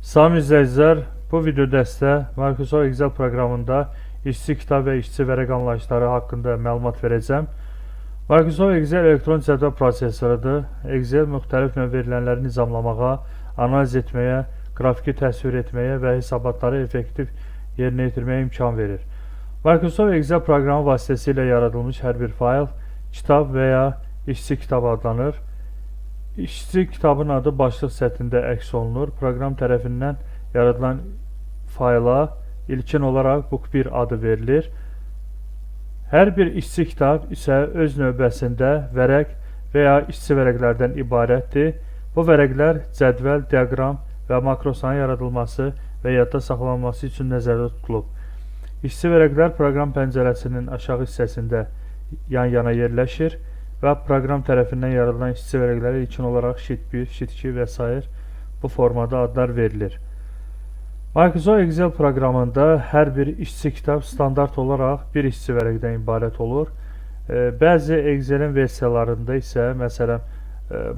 Salam izləyicilər, bu video dəstə Microsoft Excel proqramında işçi kitab və işçi vərəq anlayışları haqqında məlumat verəcəm. Microsoft Excel elektron cədvəl prosesorudur. Excel müxtəlif növ verilənləri nizamlamağa, analiz etməyə, qrafiki təsvir etməyə və hesabatları effektiv yerinə yetirməyə imkan verir. Microsoft Excel proqramı vasitəsilə yaradılmış hər bir fayl kitab və ya işçi kitab adlanır. İşçi kitabın adı başlıq sətrində əks olunur. Proqram tərəfindən yaradılan fayla ilkin olaraq book1 adı verilir. Hər bir işçi kitab isə öz növbəsində vərəq və ya işçi vərəqlərdən ibarətdir. Bu vərəqlər cədvəl, diaqram və makrosların yaradılması və yadda saxlanması üçün nəzərdə tutulub. İşçi vərəqlər proqram pəncərəsinin aşağı hissəsində yan-yana yerləşir və proqram tərəfindən yaradılan işçi vərəqləri ilkin olaraq Sheet 1, Sheet 2 və s. bu formada adlar verilir. Microsoft Excel proqramında hər bir işçi kitab standart olaraq bir işçi vərəqdən ibarət olur. Bəzi Excel'in versiyalarında isə, məsələn,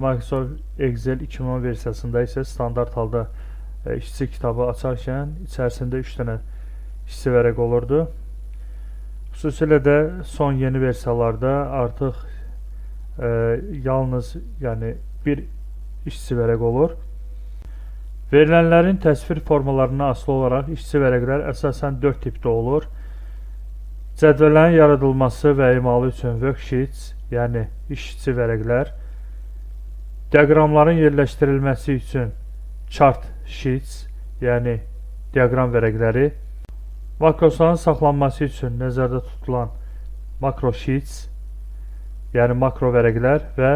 Microsoft Excel 2010 versiyasında isə standart halda işçi kitabı açarkən içərisində 3 dənə işçi vərəq olurdu. Xüsusilə də son yeni versiyalarda artıq yalnız bir işçi vərəq olur. Verilənlərin təsvir formalarına asılı olaraq işçi vərəqlər əsasən 4 tipdə olur. Cədvəllərin yaradılması və emalı üçün worksheets, yəni işçi vərəqlər, diaqramların yerləşdirilməsi üçün chart sheets, yəni diaqram vərəqləri, makrosların saxlanması üçün nəzərdə tutulan macro sheets, yəni makro vərəqlər və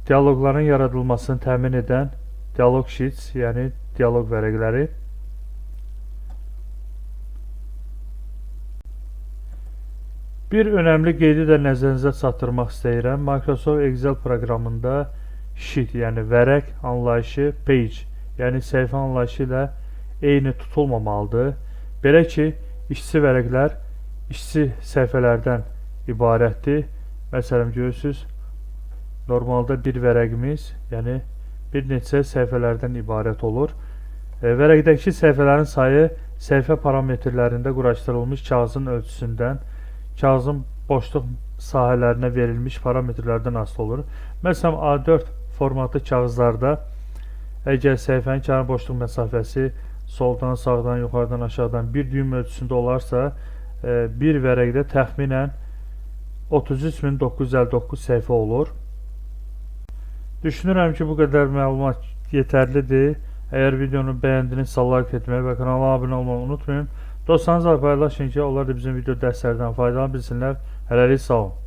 dialoqların yaradılmasını təmin edən dialog sheets, yəni dialog vərəqləri. Bir önəmli qeydi də nəzərinizə çatdırmaq istəyirəm. Microsoft Excel proqramında sheet, yəni vərəq anlayışı page, yəni səhifə anlayışı ilə eyni tutulmamalıdır. Belə ki, işçi vərəqlər işçi səhifələrdən ibarətdir. Məsələn, görürsünüz, normalda bir vərəqimiz, yəni bir neçə səhifələrdən ibarət olur. Vərəqdəki səhifələrin sayı səhifə parametrlərində quraşdırılmış kağızın ölçüsündən, kağızın boşluq sahələrinə verilmiş parametrlərdən asılı olur. Məsələn, A4 formatlı kağızlarda əgər səhifənin kənar boşluq məsafəsi soldan, sağdan, yuxarıdan, aşağıdan bir düym ölçüsündə olarsa, bir vərəqdə təxminən 33959 səhifə olur. Düşünürəm ki, bu qədər məlumat yetərlidir. Əgər videonu bəyəndinizsə like etməyi və kanala abunə olmağı unutmayın. Dostlarınızla paylaşın ki, onlar da bizim video dərslərdən faydalanı bilsinlər. Hələlik sağ olun.